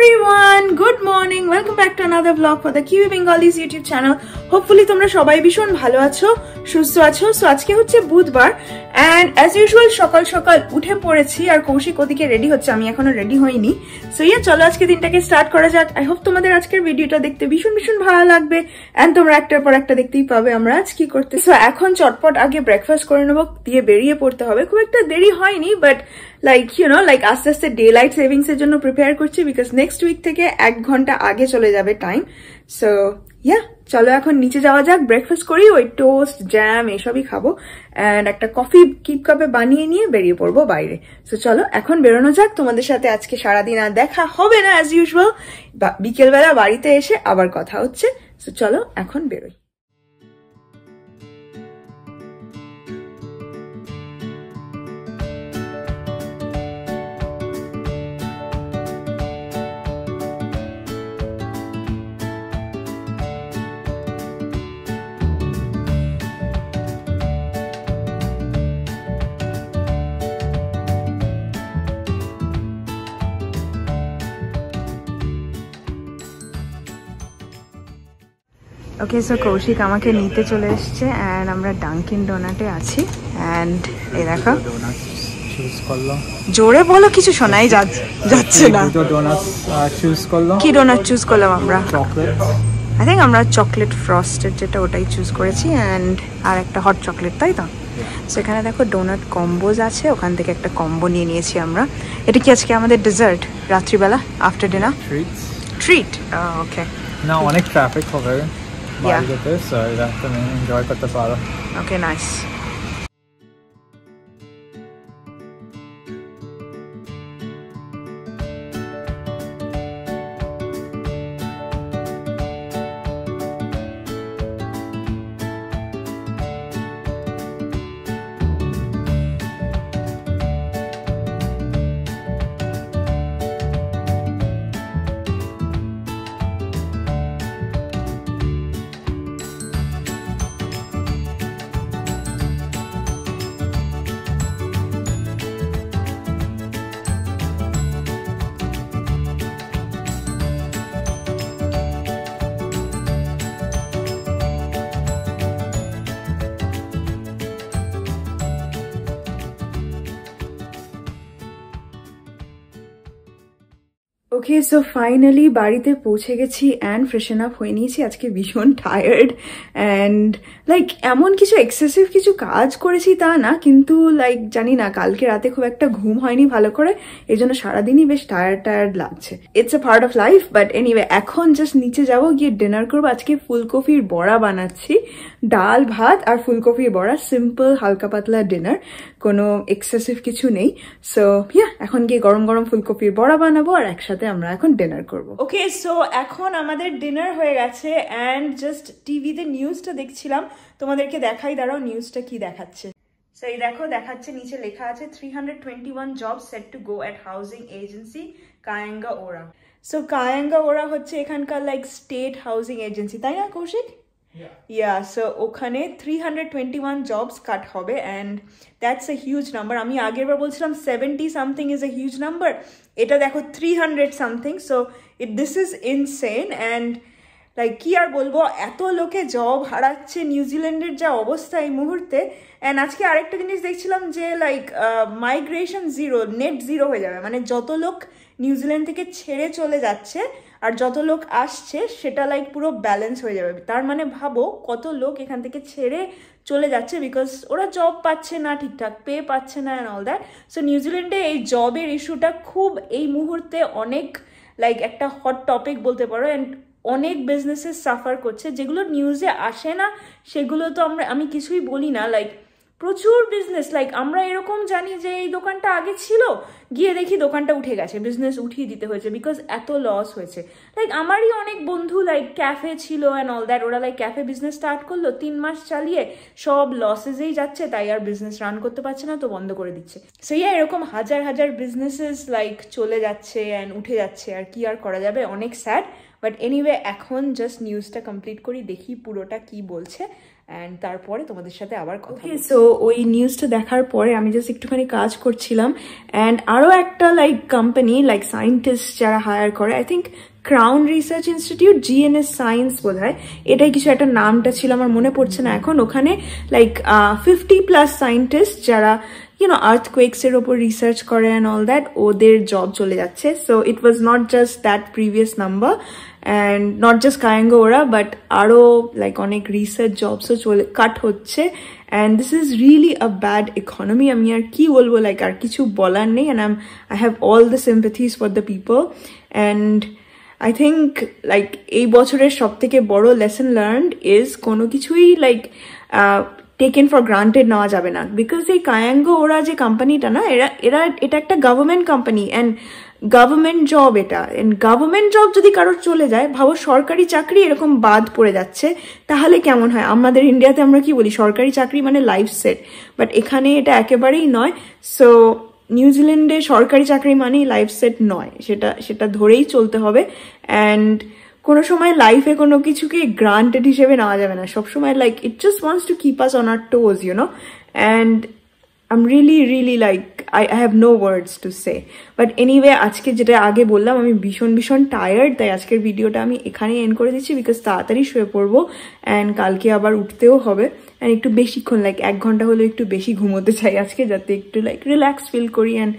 everyone, good morning. Welcome back to another vlog for the Kiwi Bengalis YouTube channel. Hopefully তোমরা সবাই ভীষণ ভালো আছো, সুস্থ আছো। সো আজকে হচ্ছে বুধবার and as usual সকাল সকাল উঠে পড়েছি আর কৌশিক ওদিকে রেডি হচ্ছে, আমি এখনো রেডি হইনি। সো চলো আজকে দিনটাকে স্টার্ট করা যাক। আই হোপ তোমাদের আজকের ভিডিওটা দেখতে ভীষণ ভীষণ ভালো লাগবে এন্ড তোমরা একটার পর একটা দেখতেই পাবে আমরা আজ কি করতে। সো এখন চটপট আগে ব্রেকফাস্ট করে নেবো, দিয়ে বেরিয়ে পড়তে হবে। খুব একটা দেরি হয়নি বাট লাইক আস্তে আস্তে ডে লাইট সেভিংস এর জন্য প্রিপেয়ার করছি বিকজ নেক্সট উইক থেকে 1 ঘন্টা আগে চলে যাবে টাইম। সো চলো এখন নিচে যাওয়া যাক, ব্রেকফাস্ট করি, ওই টোস্ট জ্যাম এসবই খাবো এন্ড একটা কফি কিপ কাপে বানিয়ে নিয়ে বেরিয়ে পড়বো বাইরে। সো চলো এখন বেরোনো যাক। তোমাদের সাথে আজকে সারাদিন আর দেখা হবে না অ্যাজ ইউজুয়াল, বিকেলবেলা বাড়িতে এসে আবার কথা হচ্ছে। সো চলো এখন বেরোই। ওকে, সো কৌশিক আমাকে নিতে চলে এসছে এন্ড আমরা ডাঙ্কিন ডোনাটে আছি এন্ড এই দেখো, জোরে বলো, কিছু শোনাই যাচ্ছে না। কি ডোনাট চুজ করলাম আমরা? আই থিঙ্ক আমরা চকলেট ফ্রস্টেড যেটা ওটাই চুজ করেছি এন্ড আর একটা হট চকলেট, তাই তো? সেখানে দেখো ডোনাট কম্বোজ আছে, ওখান থেকে একটা কম্বো নিয়ে নিয়েছি আমরা। এটা কি আজকে আমাদের ডেজার্ট রাত্রিবেলা আফটার ডিনার ট্রিট? ওকে, না অনেক ট্রাফিক হবে বাড়িতে, সো এটা তুমি এনজয় করতে পারো। ওকে, নাইস। ওকে, সো ফাইনালি বাড়িতে পৌঁছে গেছি অ্যান্ড ফ্রেশন আপ হয়ে নিয়েছি। আজকে ভীষণ টায়ার্ড অ্যান্ড লাইক এমন কিছু এক্সেসিভ কিছু কাজ করেছি তা না, কিন্তু লাইক জানি না কালকে রাতে খুব একটা ঘুম হয়নি ভালো করে, এই জন্য সারাদিনই বেশ টায়ার্ড লাগছে। It's a part of life, but anyway এখন জাস্ট নিচে যাবো, গিয়ে ডিনার করবো। আজকে ফুলকপির বড়া বানাচ্ছি, ডাল ভাত আর ফুলকপির বড়া, সিম্পল হালকা পাতলা ডিনার, কোনো এক্সেসিভ কিছু নেই। সো এখন গিয়ে গরম গরম ফুলকপির বড়া বানাবো আর একসাথে আমরা এখন ডিনার করবো। ওকে, সো এখন আমাদের ডিনার হয়ে গেছে অ্যান্ড জাস্ট টিভিতে নিউজটা দেখছিলাম, তোমাদেরকে দেখাই, দাঁড়াও নিউজটা কি দেখাচ্ছে। সো এই দেখো, দেখাচ্ছে নিচে লেখা আছে 321 jobs set to go at housing agency কায়েঙ্গা ওরা। সো কায়েঙ্গা ওরা হচ্ছে এখানকার লাইক স্টেট হাউজিং এজেন্সি, তাই না কৌশিক? সো ওখানে 321 জবস কাট হবে and that's a huge number. আমি আগের বার বলছিলাম 70 something is a huge number, এটা দেখো 300 something. So this is insane and like কি আর বলবো, এত লোকে জব হারাচ্ছে, নিউজিল্যান্ডের যা অবস্থা এই মুহূর্তে। অ্যান্ড আজকে আরেকটা জিনিস দেখছিলাম যে like migration zero, net zero হয়ে যাবে, মানে যত লোক নিউজিল্যান্ড থেকে ছেড়ে চলে যাচ্ছে আর যত লোক আসছে সেটা লাইক পুরো ব্যালেন্স হয়ে যাবে। তার মানে ভাবো কত লোক এখান থেকে ছেড়ে চলে যাচ্ছে বিকজ ওরা জব পাচ্ছে না, ঠিকঠাক পে পাচ্ছে না অ্যান্ড অল দ্যাট। সো নিউজিল্যান্ডে এই জবের ইস্যুটা খুব এই মুহূর্তে অনেক লাইক একটা হট টপিক বলতে পারো অ্যান্ড অনেক বিজনেসেস সাফার করছে, যেগুলো নিউজে আসে না সেগুলো তো আমি কিছুই বলি না। লাইক প্রচুর বিজনেস, লাইক আমরা এরকম জানি যে এই দোকানটা আগে ছিল, গিয়ে দেখি দোকানটা উঠে গেছে, বিজনেস উঠিয়ে দিতে হয়েছে বিকজ এত লস হয়েছে। লাইক আমারই অনেক বন্ধু লাইক ক্যাফে ছিল অ্যান্ড অল দ্যাট, ওরা লাইক ক্যাফে বিজনেস স্টার্ট করলো, 3 মাস চালিয়ে সব লসেসেই যাচ্ছে, তাই আর বিজনেস রান করতে পারছে না, তো বন্ধ করে দিচ্ছে। সো এরকম হাজার হাজার বিজনেসেস লাইক চলে যাচ্ছে অ্যান্ড উঠে যাচ্ছে, আর কি আর করা যাবে, অনেক স্যাড। বাট এনিওয়ে এখন জাস্ট নিউজটা কমপ্লিট করি, দেখি পুরোটা কি বলছে অ্যান্ড তারপরে তোমাদের সাথে আবার কথা। সো ওই নিউজটা দেখার পরে আমি জাস্ট একটুখানি কাজ করছিলাম, অ্যান্ড আরও একটা লাইক কোম্পানি লাইক সায়েন্টিস্ট যারা হায়ার করে, I think crown research institute, GNS science বোধ হয়, এটাই কিছু একটা নামটা ছিল, আমার মনে পড়ছে না এখন। ওখানে লাইক 50+ সায়েন্টিস্ট যারা earthquakes এর ওপর রিসার্চ করে অ্যান্ড অল দ্যাট, ওদের জব চলে যাচ্ছে। So it was not just that previous number and not just কায়াঙ্গো ওরা, বাট আরও লাইক অনেক রিসার্চ জবসও কাট হচ্ছে। And this is really a bad economy. আমি আর কি বলবো, লাইক আর কিছু বলার নেই। And I have all the sympathies for the people. And I think like এই বছরের সব থেকে বড় লেসন লার্নড ইজ কোনো কিছুই লাইক টেকেন ফর গ্রান্টেড নেওয়া যাবে না। বিকজ এই কায়াঙ্গো ওরা যে কোম্পানিটা না, এটা একটা government company and government job এটা। অ্যান্ড গভর্নমেন্ট জব যদি কারোর চলে যায়, ভাবো সরকারি চাকরি এরকম বাদ পড়ে যাচ্ছে, তাহলে কেমন হয়? আমাদের ইন্ডিয়াতে আমরা কি বলি, সরকারি চাকরি মানে লাইফ সেট, বাট এখানে এটা একেবারেই নয়। সো নিউজিল্যান্ডে সরকারি চাকরি মানেই লাইফ সেট নয়, সেটা ধরেই চলতে হবে। অ্যান্ড কোনো সময় লাইফে কোনো কিছুকে গ্রান্টেড হিসেবে নেওয়া যাবে না, সবসময় like it just wants to keep us on our toes, and I'm really like I have no words to say. But anyway, আজকে যেটা আগে বললাম, আমি ভীষণ টায়ার্ড, তাই আজকের ভিডিওটা আমি এখানেই এন্ড করে দিচ্ছি, বিকজ তাড়াতাড়ি শুয়ে পড়বো অ্যান্ড কালকে আবার উঠতেও হবে। অ্যান্ড একটু বেশিক্ষণ লাইক 1 ঘন্টা হলেও একটু বেশি ঘুমোতে চাই আজকে, যাতে একটু লাইক রিল্যাক্স ফিল করি অ্যান্ড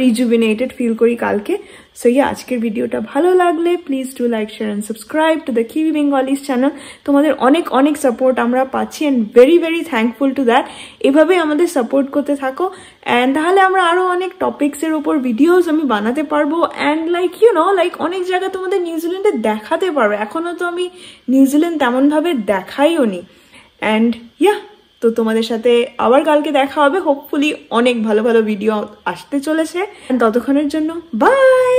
রিজুভিনেটেড ফিল করি কালকে। সো আজকের ভিডিওটা ভালো লাগলে please do like, share and subscribe to the kiwi Bengalis channel. তোমাদের অনেক সাপোর্ট আমরা পাচ্ছি and very thankful to that. এভাবেই আমাদের সাপোর্ট করতে থাকো অ্যান্ড তাহলে আমরা আরো অনেক টপিক্সের ওপর ভিডিওস আমি বানাতে পারবো অ্যান্ড লাইক লাইক অনেক জায়গা তোমাদের নিউজিল্যান্ডে দেখাতে পারবো। এখনো তো আমি নিউজিল্যান্ড তেমনভাবে দেখাইও নি। অ্যান্ড তো তোমাদের সাথে আবার কালকে দেখা হবে, হোপফুলি অনেক ভালো ভিডিও আসতে চলেছে। ততক্ষণের জন্য বাই।